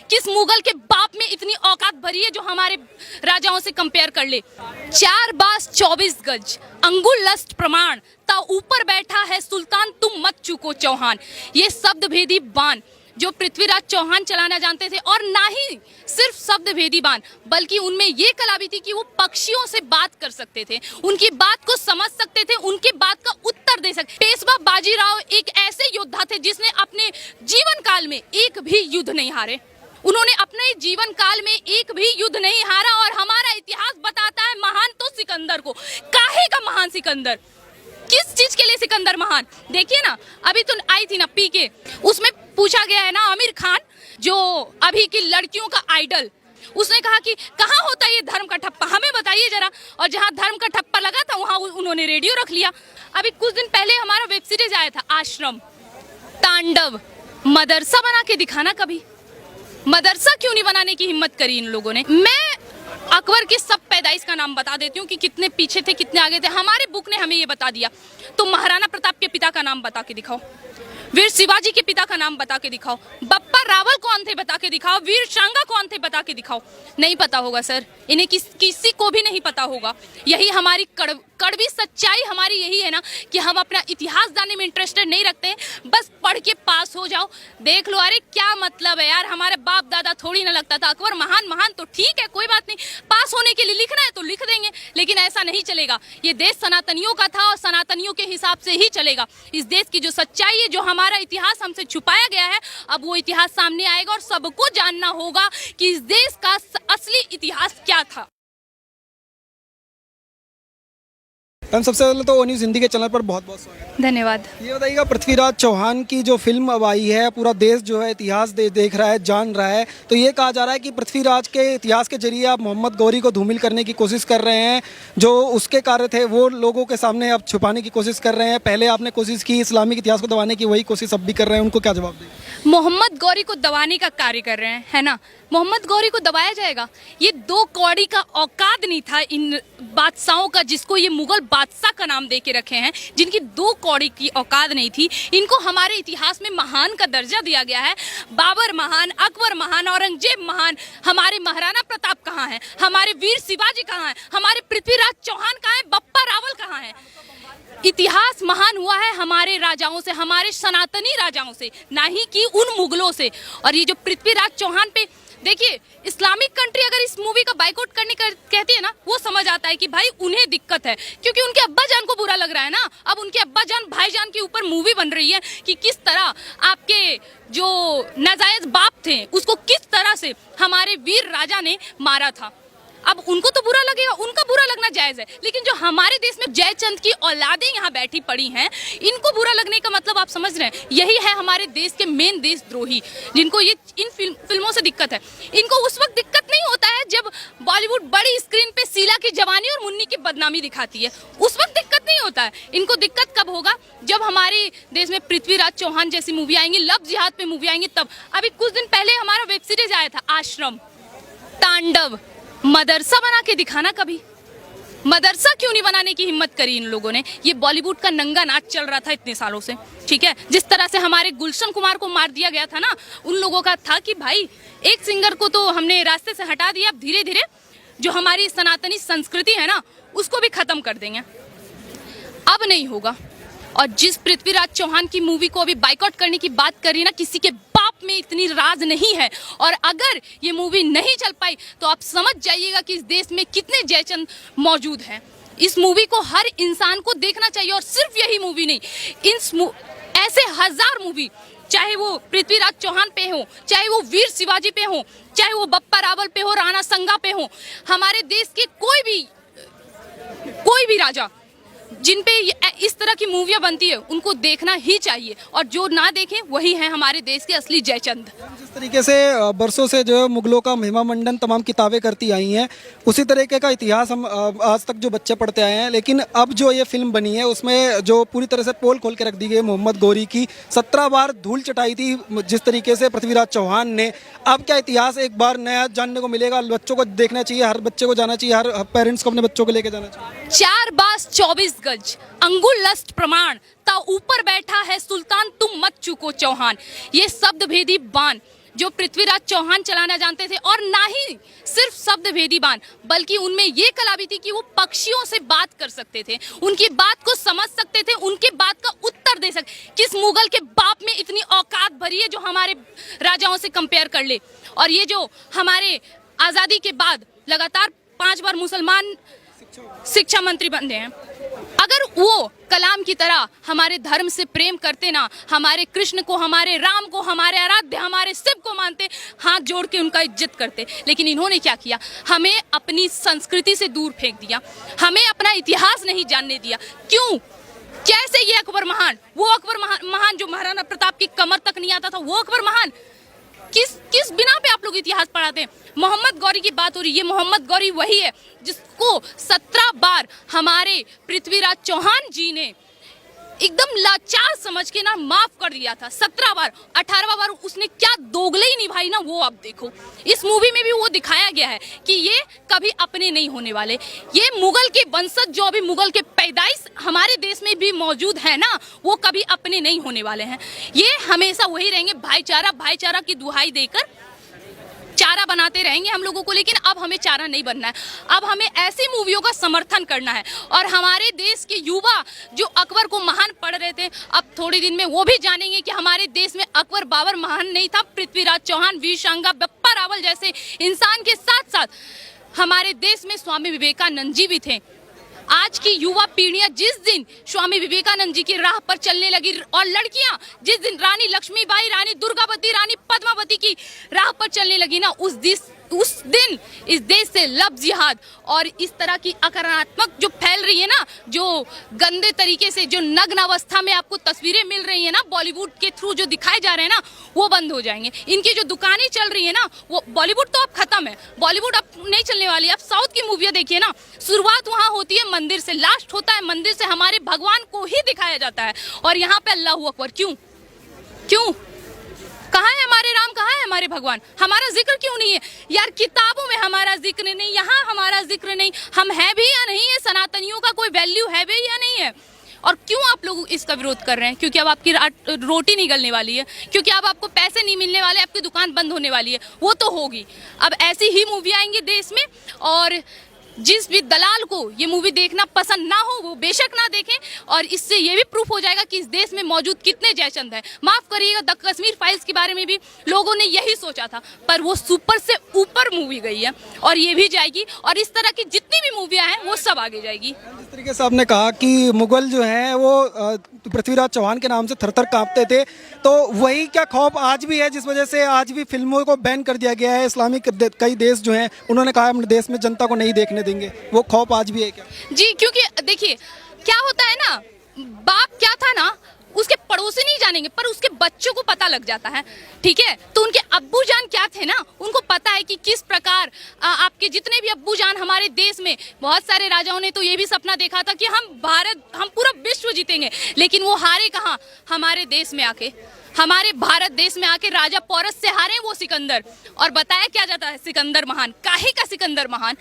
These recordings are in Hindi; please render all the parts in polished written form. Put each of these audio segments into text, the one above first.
किस मुगल के बाप में इतनी औकात भरी है जो हमारे राजाओं से कंपेयर कर ले। 4 बास 24 गज अंगुल लस्ट प्रमाण ता ऊपर बैठा है सुल्तान तुम मत चूको चौहान। ये शब्द भेदी बाण जो पृथ्वीराज चौहान चलाना जानते थे, और ना ही सिर्फ शब्द भेदी बाण बल्कि उनमें ये कला भी थी कि वो पक्षियों से बात कर सकते थे, उनकी बात को समझ सकते थे, उनके बात का उत्तर दे सकते। पेशवा बाजीराव एक ऐसे योद्धा थे जिसने अपने जीवन काल में एक भी युद्ध नहीं हारे। उन्होंने अपने जीवन काल में एक भी युद्ध नहीं हारा, और हमारा इतिहास बताता है महान तो सिकंदर को। काहे का महान सिकंदर, किस चीज के लिए सिकंदर महान? देखिए ना, अभी तो आई थी ना पीके, उसमें पूछा गया है ना आमिर खान जो अभी की लड़कियों का आइडल, उसने कहा कि कहाँ होता है ये धर्म का ठप्पा, हमें बताइए जरा। और जहाँ धर्म का ठप्पा लगा था वहाँ उन्होंने रेडियो रख लिया। अभी कुछ दिन पहले हमारा वेब सीरीज आया था आश्रम, तांडव। मदरसा बना के दिखाना कभी, मदरसा क्यों नहीं बनाने की हिम्मत करी इन लोगों ने। मैं अकबर की सब पैदाइश का नाम बता देती हूँ कि कितने पीछे थे कितने आगे थे, हमारे बुक ने हमें ये बता दिया। तो महाराणा प्रताप के पिता का नाम बता के दिखाओ, वीर शिवाजी के पिता का नाम बता के दिखाओ, बप्पा रावल कौन थे बता के दिखाओ, वीर शांगा कौन थे बता के दिखाओ। नहीं पता होगा सर, इन्हें किसी को भी नहीं पता होगा। यही हमारी कड़वी सच्चाई हमारी यही है ना कि हम अपना इतिहास जानने में इंटरेस्टेड नहीं रखते हैं, बस पढ़ के पास हो जाओ। देख लो, अरे क्या मतलब है यार, हमारे बाप दादा थोड़ी ना लगता था अकबर महान तो ठीक है कोई बात नहीं, पास होने के लिए लिखना है तो लिख देंगे, लेकिन ऐसा नहीं चलेगा। ये देश सनातनियों का था और सनातनियों के हिसाब से ही चलेगा। इस देश की जो सच्चाई है, जो हमारा इतिहास हमसे छुपाया गया है, अब वो इतिहास सामने आएगा और सबको जानना होगा कि इस देश का असली इतिहास क्या था। मैम, सबसे पहले तो ओ न्यूज़ हिंदी के चैनल पर बहुत बहुत स्वागत है। धन्यवाद। ये बताइएगा, पृथ्वीराज चौहान की जो फिल्म अब आई है, पूरा देश जो है इतिहास देख रहा है, जान रहा है, तो ये कहा जा रहा है कि पृथ्वीराज के इतिहास के जरिए आप मोहम्मद गौरी को धूमिल करने की कोशिश कर रहे हैं। जो उसके कार्य थे वो लोगों के सामने आप छुपाने की कोशिश कर रहे हैं। पहले आपने कोशिश की इस्लामिक इतिहास को दबाने की, वही कोशिश अब भी कर रहे हैं, उनको क्या जवाब दें? मोहम्मद गौरी को दबाने का कार्य कर रहे हैं, है ना। मोहम्मद गौरी को दबाया जाएगा, ये 2 कौड़ी का औकात नहीं था इन बादशाहों का, जिसको ये मुगल बादशाह का नाम दे के रखे हैं, जिनकी 2 कौड़ी की औकात नहीं थी। इनको हमारे इतिहास में महान का दर्जा दिया गया है। बाबर महान, अकबर महान, औरंगजेब महान, हमारे महाराणा प्रताप कहाँ हैं, हमारे वीर शिवाजी कहाँ हैं, हमारे पृथ्वीराज चौहान कहाँ हैं, बप्पा रावल कहाँ हैं। इतिहास महान हुआ है हमारे राजाओं से, हमारे सनातनी राजाओं से, ना ही कि उन मुगलों से। और ये जो पृथ्वीराज चौहान पे देखिए, इस्लामिक कंट्री अगर इस मूवी का बाइकआउट करने का कहती है ना, वो समझ आता है कि भाई उन्हें दिक्कत है, क्योंकि उनके अब्बा जान को बुरा लग रहा है ना। अब उनके अब्बा जान भाईजान के ऊपर मूवी बन रही है कि किस तरह आपके जो नाजायज बाप थे उसको किस तरह से हमारे वीर राजा ने मारा था। अब उनको तो बुरा लगेगा, उनका बुरा लगना जायज है, लेकिन जो हमारे देश में जयचंद की औलादें यहाँ बैठी पड़ी हैं, इनको बुरा लगने का मतलब आप समझ रहे हैं, यही है हमारे देश के मेन देशद्रोही, जिनको ये इन फिल्मों से दिक्कत है। इनको उस वक्त दिक्कत नहीं होता है जब बॉलीवुड बड़ी स्क्रीन पे शीला की जवानी और मुन्नी की बदनामी दिखाती है, उस वक्त दिक्कत नहीं होता है। इनको दिक्कत कब होगा, जब हमारे देश में पृथ्वीराज चौहान जैसी मूवी आएंगी, लव जिहाद पे मूवी आएंगी तब। अभी कुछ दिन पहले हमारा वेब सीरीज आया था आश्रम, तांडव। मदरसा बना के दिखाना कभी, मदरसा क्यों नहीं बनाने की हिम्मत करी इन लोगों ने। ये बॉलीवुड का नंगा नाच चल रहा था इतने सालों से, ठीक है। जिस तरह से हमारे गुलशन कुमार को मार दिया गया था ना, उन लोगों का था कि भाई एक सिंगर को तो हमने रास्ते से हटा दिया, अब धीरे धीरे जो हमारी सनातनी संस्कृति है ना उसको भी खत्म कर देंगे। अब नहीं होगा। और जिस पृथ्वीराज चौहान की मूवी को अभी बाइकआउट करने की बात करी ना, किसी के बाप में इतनी राज नहीं है। और अगर ये मूवी नहीं चल पाई तो आप समझ जाइएगा कि इस देश में कितने जयचंद मौजूद हैं। इस मूवी को हर इंसान को देखना चाहिए, और सिर्फ यही मूवी नहीं, ऐसे 1000 मूवी, चाहे वो पृथ्वीराज चौहान पे हो, चाहे वो वीर शिवाजी पे हो, चाहे वो बप्पा रावल पे हो, राणा संगा पे हो, हमारे देश के कोई भी राजा जिन पे इस तरह की मूवियाँ बनती है उनको देखना ही चाहिए, और जो ना देखें वही है हमारे देश के असली जयचंद। जिस तरीके से बरसों से जो है मुगलों का महिमा मंडन तमाम किताबें करती आई हैं, उसी तरीके का इतिहास हम आज तक जो बच्चे पढ़ते आए हैं, लेकिन अब जो ये फिल्म बनी है उसमें जो पूरी तरह से पोल खोल के रख दी गई मोहम्मद गौरी की, 17 बार धूल चटाई थी जिस तरीके से पृथ्वीराज चौहान ने। अब क्या इतिहास एक बार नया जानने को मिलेगा? बच्चों को देखना चाहिए, हर बच्चे को जाना चाहिए, हर पेरेंट्स को अपने बच्चों को लेके जाना चाहिए। 4 बास 24 गज अंगुल लस्ट प्रमाण ता ऊपर बैठा है सुल्तान तुम मत चूको चौहान। ये शब्द भेदी बाण जो पृथ्वीराज चौहान चलाना जानते थे, और ना ही सिर्फ शब्द भेदी बाण, बल्कि उनमें ये कला भी थी कि वो पक्षियों से बात कर सकते थे, उनकी बात को समझ सकते थे, उनके बात का उत्तर दे सकते। किस मुगल के बाप में इतनी औकात भरी है जो हमारे राजाओं से कंपेयर कर ले। और ये जो हमारे आज़ादी के बाद लगातार 5 बार मुसलमान शिक्षा मंत्री बने हैं, अगर वो कलाम की तरह हमारे धर्म से प्रेम करते ना, हमारे कृष्ण को, हमारे राम को, हमारे आराध्य, हमारे शिव को मानते, हाथ जोड़ के उनका इज्जत करते, लेकिन इन्होंने क्या किया, हमें अपनी संस्कृति से दूर फेंक दिया, हमें अपना इतिहास नहीं जानने दिया। क्यों? कैसे ये अकबर महान, वो अकबर महान जो महाराणा प्रताप की कमर तक नहीं आता था, वो अकबर महान, किस बिना पे आप लोग इतिहास पढ़ाते हैं? मोहम्मद गौरी की बात हो रही है, मोहम्मद गौरी वही है जिसको 17 बार हमारे पृथ्वीराज चौहान जी ने एकदम लाचार समझ के ना माफ कर दिया था। 17 बार, 18वां बार उसने क्या दोगले ही निभाई ना, वो आप देखो। इस मूवी में भी वो दिखाया गया है कि ये कभी अपने नहीं होने वाले। ये मुगल के वंशज, जो अभी मुगल के पैदाइश हमारे देश में भी मौजूद है ना, वो कभी अपने नहीं होने वाले हैं। ये हमेशा वही रहेंगे, भाईचारा भाईचारा की दुहाई देकर चारा बनाते रहेंगे हम लोगों को। लेकिन अब हमें चारा नहीं बनना है, अब हमें ऐसी मूवियों का समर्थन करना है। और हमारे देश के युवा जो अकबर को महान पढ़ रहे थे, अब थोड़ी दिन में वो भी जानेंगे कि हमारे देश में अकबर बाबर महान नहीं था, पृथ्वीराज चौहान, वीर शांगा, बप्पा रावल जैसे इंसान के साथ साथ हमारे देश में स्वामी विवेकानंद जी भी थे। आज की युवा पीढ़ियां जिस दिन स्वामी विवेकानंद जी की राह पर चलने लगी, और लड़कियां जिस दिन रानी लक्ष्मीबाई, रानी दुर्गावती, रानी पद्मावती की राह पर चलने लगी ना, उस दिन इस देश से लब जिहाद और इस तरह की अकारात्मक जो फैल रही है ना, जो गंदे तरीके से, जो नग्न अवस्था में आपको तस्वीरें मिल रही है ना बॉलीवुड के थ्रू जो दिखाए जा रहे हैं ना, वो बंद हो जाएंगे। इनकी जो दुकानें चल रही है ना, वो बॉलीवुड तो अब खत्म है, बॉलीवुड अब नहीं चलने वाली। आप साउथ की मूवियां देखिए ना, शुरुआत वहाँ होती है मंदिर से, लास्ट होता है मंदिर से, हमारे भगवान को ही दिखाया जाता है। और यहाँ पे अल्लाहू अकबर क्यों? कहाँ है हमारे राम, कहाँ है हमारे भगवान? हमारा जिक्र क्यों नहीं है यार? किताबों में हमारा जिक्र नहीं, यहाँ हमारा जिक्र नहीं। हम है भी या नहीं है? सनातनियों का कोई वैल्यू है भी या नहीं है? और क्यों आप लोग इसका विरोध कर रहे हैं? क्योंकि अब आपकी रोटी निगलने वाली है, क्योंकि अब आपको पैसे नहीं मिलने वाले, आपकी दुकान बंद होने वाली है। वो तो होगी, अब ऐसी ही मूवी आएंगी देश में, और जिस भी दलाल को ये मूवी देखना पसंद ना हो वो बेशक ना देखें। और इससे ये भी प्रूफ हो जाएगा कि इस देश में मौजूद कितने जयचंद हैं। माफ करिएगा, द कश्मीर फाइल्स के बारे में भी लोगों ने यही सोचा था, पर वो सुपर से ऊपर मूवी गई है, और ये भी जाएगी, और इस तरह की जितनी भी मूवियां हैं वो सब आगे जाएगी। जिस तरीके से आपने कहा कि मुगल जो हैं वो पृथ्वीराज चौहान के नाम से थर-थर कांपते थे, तो वही क्या खौफ आज भी है जिस वजह से आज भी फिल्मों को बैन कर दिया गया है? इस्लामिक कई देश जो हैं उन्होंने कहा अपने देश में जनता को नहीं देखने देंगे, वो खौफ आज भी है क्या? जी, क्योंकि देखिए क्या होता है ना, बाप क्या था ना, उसके पड़ोसी नहीं जानेंगे पर उसके बच्चों को पता लग जाता है, ठीक है? तो उनके अब्बू जान क्या थे ना, उनको पता है कि किस प्रकार आपके जितने भी अब्बू जान हमारे देश में, बहुत सारे राजाओं ने तो ये भी सपना देखा था कि हम पूरा विश्व जीतेंगे, लेकिन वो हारे कहाँ? हमारे देश में आके, हमारे भारत देश में आके राजा पोरस से हारे वो सिकंदर। और बताया क्या जाता है सिकंदर महान, काहे का सिकंदर महान,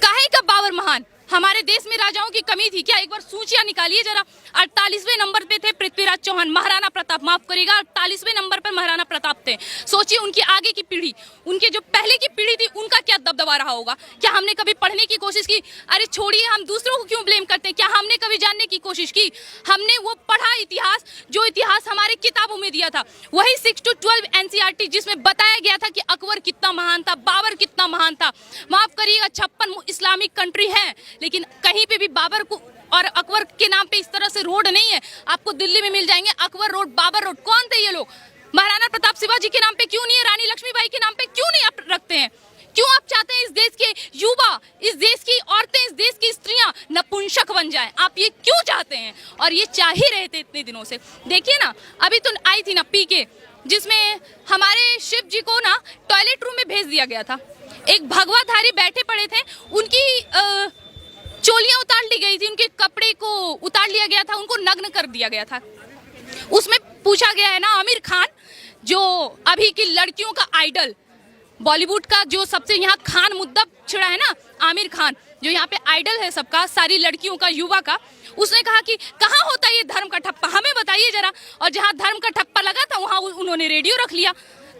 काहे का बाबर महान? हमारे देश में राजाओं की कमी थी क्या? एक बार सूचियां निकालिए जरा। 48वें नंबर पे थे पृथ्वीराज चौहान, महाराणा प्रताप, माफ करिएगा 48वें नंबर पर महाराणा प्रताप थे। सोचिए उनकी आगे की पीढ़ी, उनके जो पहले की पीढ़ी थी, उनका क्या दबदबा रहा होगा। क्या हमने कभी पढ़ने की कोशिश की? अरे छोड़िए, हम दूसरों को क्यों ब्लेम करते हैं? क्या हमने कभी जानने की कोशिश की? हमने वो पढ़ा इतिहास, जो इतिहास हमारे किताबों में दिया था, वही 6 to 12 NCERT, जिसमें बताया गया था कि अकबर कितना महान था, बाबर कितना महान था। माफ करिएगा 56 इस्लामिक कंट्री है, लेकिन कहीं पे भी बाबर को और अकबर के नाम पे इस तरह से रोड नहीं है। आपको दिल्ली में मिल जाएंगे अकबर रोड, बाबर रोड। कौन थे ये लोग? महाराणा प्रताप शिवाजी के नाम पे क्यों नहीं है? रानी लक्ष्मीबाई के नाम पे क्यों नहीं आप रखते हैं? क्यों आप चाहते हैं इस देश के युवा, इस देश की औरतें, इस देश की स्त्रियां नपुंसक बन जाएं? आप ये क्यों चाहते हैं? और ये चाह ही रहे थे इतने दिनों से। देखिए ना, अभी तो आई थी ना पीके, जिसमें हमारे शिव जी को ना टॉयलेट रूम में भेज दिया गया था। एक भगवाधारी बैठे पड़े थे, उनकी चोलियां उतार ली गई थी, उनके कपड़े को उतार लिया गया था, उनको नग्न कर दिया गया था। उसमें पूछा गया है ना, आमिर खान जो अभी की लड़कियों का आइडल, बॉलीवुड का जो सबसे यहाँ खान मुद्दा छिड़ा है ना, आमिर खान जो यहाँ पे आइडल है सबका, सारी लड़कियों का, युवा का, उसने कहा कि कहाँ होता है ये धर्म का ठप्पा, हमें बताइए जरा। और जहाँ धर्म का ठप्पा लगा था वहाँ उन्होंने रेडियो रख लिया।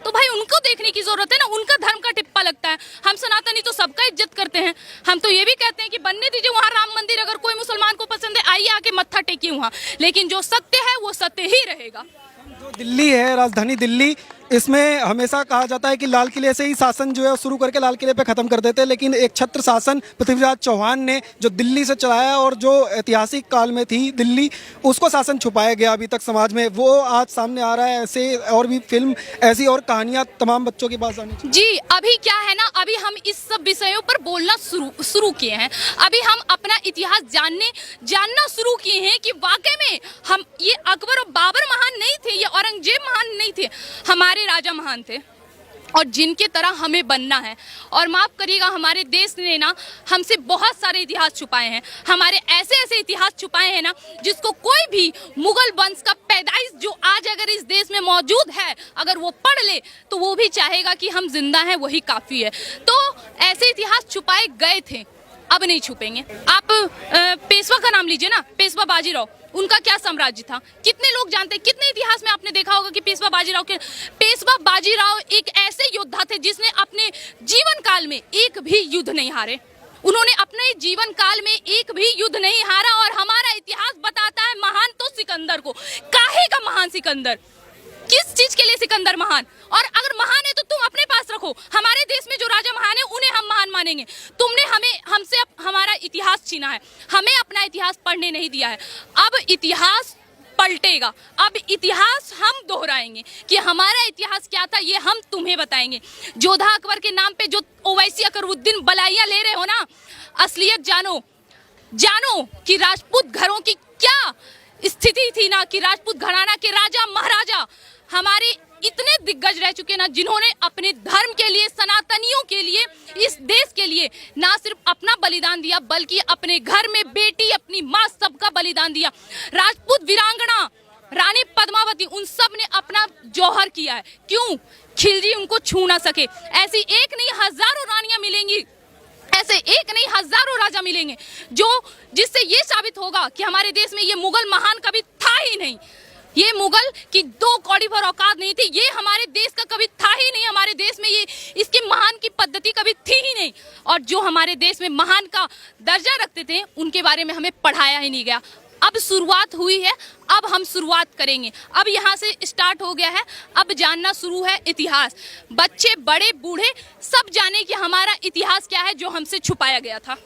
तो भाई उनको देखने की जरूरत है ना, उनका धर्म का टिप्पा लगता है। हम सनातनी तो सबका इज्जत करते हैं, हम तो ये भी कहते हैं कि बनने दीजिए वहाँ राम मंदिर, अगर कोई मुसलमान को पसंद है आइए आके मत्था टेकिए वहाँ, लेकिन जो सत्य है वो सत्य ही रहेगा। जो दिल्ली है, राजधानी दिल्ली, इसमें हमेशा कहा जाता है कि लाल किले से ही शासन जो है शुरू करके लाल किले पे ख़त्म कर देते हैं, लेकिन एक छत्र शासन पृथ्वीराज चौहान ने जो दिल्ली से चलाया और जो ऐतिहासिक काल में थी दिल्ली, उसको शासन छुपाया गया अभी तक समाज में, वो आज सामने आ रहा है। ऐसे और भी फिल्म, ऐसी और कहानियाँ तमाम बच्चों के पास आनी चाहिए। जी अभी क्या है ना, अभी हम इस सब विषयों पर बोलना शुरू किए हैं, अभी हम अपना इतिहास जानना शुरू किए हैं कि वाकई में हम ये अकबर और बाबर महान नहीं थे, ये औरंगजेब महान नहीं थे, हमारे राजा महान थे और जिनके तरह हमें बनना है। और माफ करिएगा, हमारे देश ने ना हमसे बहुत सारे इतिहास छुपाए हैं, हमारे ऐसे ऐसे इतिहास छुपाए हैं ना जिसको कोई भी मुगल वंश का पैदाइश जो आज अगर इस देश में मौजूद है, अगर वो पढ़ ले तो वो भी चाहेगा कि हम जिंदा हैं, वही काफी है। तो ऐसे इतिहास छुपाए गए थे, अब नहीं छुपेंगे। आप पेशवा का नाम लीजिए ना, पेशवा बाजीराव, उनका क्या साम्राज्य था, कितने लोग जानते हैं, कितने इतिहास में आपने देखा होगा कि पेशवा बाजीराव एक ऐसे योद्धा थे जिसने अपने जीवन काल में एक भी युद्ध नहीं हारे, उन्होंने अपने जीवन काल में एक भी युद्ध नहीं हारा। और हमारा इतिहास बताता है महान तो सिकंदर को, काहे का महान सिकंदर, किस चीज के लिए सिकंदर महान, और अगर महान है तो तुम अपने पास रखो, हमारे देश में जो राजा महान है उन्हें हम महान मानेंगे। तुमने हमसे हमारा इतिहास छीना है, हमें अपना इतिहास पढ़ने नहीं दिया है। अब इतिहास पलटेगा, अब इतिहास हम दोहराएंगे कि हमारा इतिहास क्या था, ये हम तुम्हें बताएंगे। जोधा अकबर के नाम पे जो ओवैसी अकबरुद्दीन बलाइयां ले रहे हो ना, असलियत जानो कि राजपूत घरों की क्या स्थिति थी ना, कि राजपूत घराना के राजा महाराजा हमारे इतने दिग्गज रह चुके ना, जिन्होंने अपने धर्म के लिए, सनातनियों के लिए, इस देश के लिए ना सिर्फ अपना बलिदान दिया बल्कि अपने घर में बेटी, अपनी माँ, सबका बलिदान दिया। राजपूत वीरांगना रानी पद्मावती, उन सब ने अपना जौहर किया है। क्यों? खिलजी उनको छू ना सके। ऐसी एक नहीं हजारों रानियां मिलेंगी, ऐसे एक नहीं हजारों राजा मिलेंगे जिससे ये साबित होगा कि हमारे देश में ये मुगल महान कभी था ही नहीं, ये मुगल की दो कौड़ी भर औकात नहीं थी, ये हमारे देश का कभी था ही नहीं, हमारे देश में ये इसके महान की पद्धति कभी थी ही नहीं। और जो हमारे देश में महान का दर्जा रखते थे उनके बारे में हमें पढ़ाया ही नहीं गया। अब शुरुआत हुई है, अब हम शुरुआत करेंगे, अब यहाँ से स्टार्ट हो गया है, अब जानना शुरू है इतिहास। बच्चे बड़े बूढ़े सब जाने कि हमारा इतिहास क्या है जो हमसे छुपाया गया था।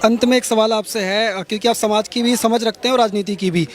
अंत में एक सवाल आपसे है, क्योंकि आप समाज की भी समझ रखते हैं और राजनीति की भी,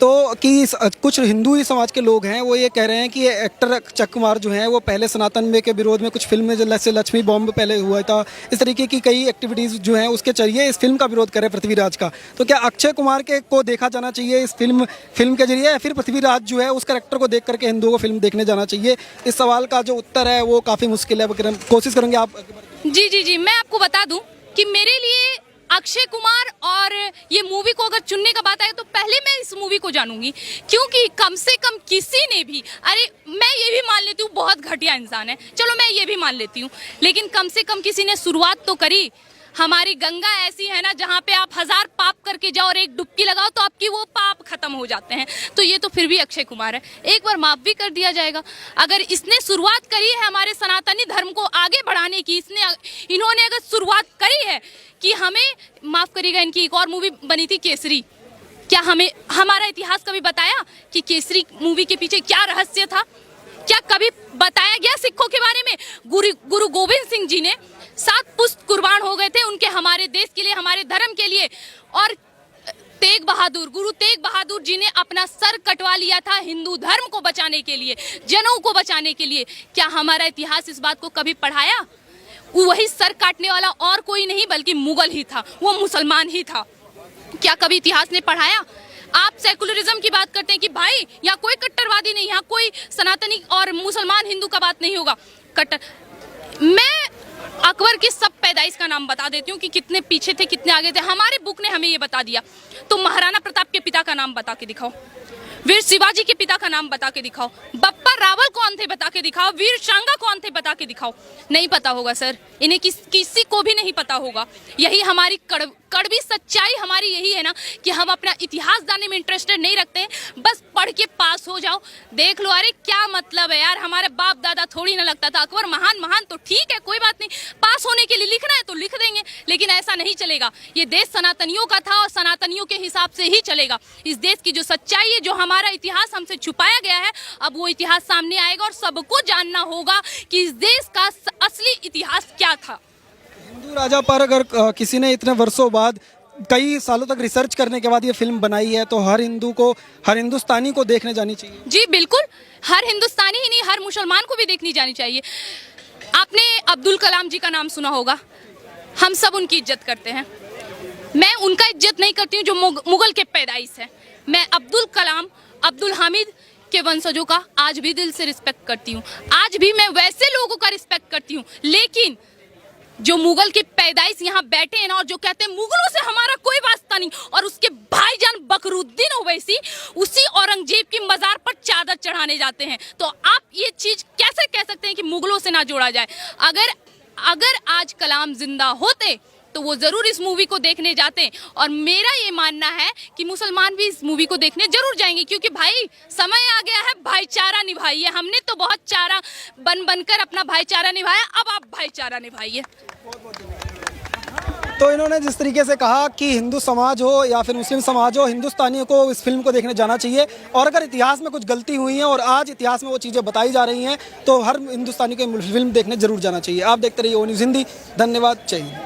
तो कि कुछ हिंदू ही समाज के लोग हैं वो ये कह रहे हैं कि एक्टर अक्षय कुमार जो हैं वो पहले सनातन में के विरोध में कुछ फिल्म में जैसे लक्ष्मी बॉम्ब पहले हुआ था, इस तरीके की कई एक्टिविटीज़ जो हैं उसके चलिए इस फिल्म का विरोध कर रहे हैं पृथ्वीराज का। तो क्या अक्षय कुमार के को देखा जाना चाहिए इस फिल्म के जरिए, या फिर पृथ्वीराज जो है उस कैरेक्टर को देख करके हिंदुओं को फिल्म देखने जाना चाहिए? इस सवाल का जो उत्तर है वो काफ़ी मुश्किल है, कोशिश करेंगे आप। जी मैं आपको बता दूँ कि मेरे लिए अक्षय कुमार और ये मूवी को अगर चुनने का बात आए तो पहले मैं इस मूवी को जानूंगी, क्योंकि कम से कम किसी ने भी, अरे मैं ये भी मान लेती हूँ बहुत घटिया इंसान है, चलो मैं ये भी मान लेती हूँ, लेकिन कम से कम किसी ने शुरुआत तो करी। हमारी गंगा ऐसी है ना जहाँ पे आप 1000 पाप करके जाओ और एक डुबकी लगाओ तो आपकी वो पाप खत्म हो जाते हैं। तो ये तो फिर भी अक्षय कुमार है, एक बार माफ भी कर दिया जाएगा। अगर इसने शुरुआत करी है हमारे सनातनी धर्म को आगे बढ़ाने की, इन्होंने अगर शुरुआत करी है कि हमें, माफ करिएगा, इनकी एक और मूवी बनी थी केसरी, क्या हमें हमारा इतिहास कभी बताया कि केसरी मूवी के पीछे क्या रहस्य था? क्या कभी बताया गया सिखों के बारे में? गुरु गोविंद सिंह जी ने 7 पुस्त कुर्बान हो गए थे उनके, हमारे देश के लिए, हमारे धर्म के लिए। और गुरु तेग बहादुर जी ने अपना सर कटवा लिया था हिंदू धर्म को बचाने के लिए, जनों को बचाने के लिए। क्या हमारा इतिहास इस बात को कभी पढ़ाया? वही सर काटने वाला और कोई नहीं बल्कि मुगल ही था, वो मुसलमान ही था। क्या कभी इतिहास ने पढ़ाया? आप सेकुलरिज्म की बात करते हैं कि भाई यहाँ कोई कट्टरवादी नहीं, यहाँ कोई सनातनी और मुसलमान हिंदू का बात नहीं होगा। मैं अकबर की सब पैदाइश का नाम बता देती हूँ कि कितने पीछे थे, कितने आगे थे, हमारे बुक ने हमें ये बता दिया। तो महाराणा प्रताप के पिता का नाम बता के दिखाओ, वीर शिवाजी के पिता का नाम बता के दिखाओ, बप्पा रावल कौन थे बता के दिखाओ, वीर शांगा कौन थे बता के दिखाओ। नहीं पता होगा सर, इन्हें किसी को भी नहीं पता होगा। यही हमारी कड़वी सच्चाई हमारी यही है ना कि हम अपना इतिहास जानने में इंटरेस्टेड नहीं रखते हैं, बस पढ़ के पास हो जाओ। देख लो, अरे क्या मतलब है यार, हमारे बाप दादा थोड़ी ना लगता था अकबर महान तो ठीक है, कोई बात नहीं, पास होने के लिए लिखना है तो लिख देंगे, लेकिन ऐसा नहीं चलेगा। ये देश सनातनियों का था और सनातनियों के हिसाब से ही चलेगा। इस देश की जो सच्चाई है, जो हमारा इतिहास हमसे छुपाया गया है, अब वो इतिहास सामने आएगा और सबको जानना होगा कि इस देश का असली इतिहास क्या था। हिंदू राजा पर अगर किसी ने इतने वर्षों बाद, कई सालों तक रिसर्च करने के बाद ये फिल्म बनाई है, तो हर हिंदू को, हर हिंदुस्तानी को देखने जानी चाहिए। जी बिल्कुल, हर हिंदुस्तानी ही नहीं, हर मुसलमान को भी देखनी जानी चाहिए। आपने अब्दुल कलाम जी का नाम सुना होगा, हम सब उनकी इज्जत करते हैं। मैं उनका इज्जत नहीं करती हूँ जो मुगल के पैदाइश है। मैं अब्दुल कलाम, अब्दुल हामिद के वंशजों का आज भी दिल से रिस्पेक्ट करती हूँ, आज भी मैं वैसे लोगों का रिस्पेक्ट करती हूँ। लेकिन जो मुगल की पैदाइश यहाँ बैठे हैं ना, और जो कहते हैं मुगलों से हमारा कोई वास्ता नहीं, और उसके भाईजान बकरुद्दीन ओवैसी उसी औरंगजेब की मजार पर चादर चढ़ाने जाते हैं, तो आप ये चीज कैसे कह सकते हैं कि मुगलों से ना जोड़ा जाए? अगर आज कलाम जिंदा होते तो वो जरूर इस मूवी को देखने जाते, और मेरा ये मानना है कि मुसलमान भी इस मूवी को देखने जरूर जाएंगे, क्योंकि भाई समय आ गया है भाईचारा निभाइए। हमने तो बहुत चारा बनकर अपना भाईचारा निभाया, अब आप भाईचारा निभाइए। तो इन्होंने जिस तरीके से कहा कि हिंदू समाज हो या फिर मुस्लिम समाज हो, हिंदुस्तानियों को इस फिल्म को देखने जाना चाहिए, और अगर इतिहास में कुछ गलती हुई है और आज इतिहास में वो चीज़ें बताई जा रही हैं, तो हर हिंदुस्तानी को फिल्म देखने जरूर जाना चाहिए। आप देखते रहिए ओ न्यूज़ हिंदी। धन्यवाद, जय हिंद।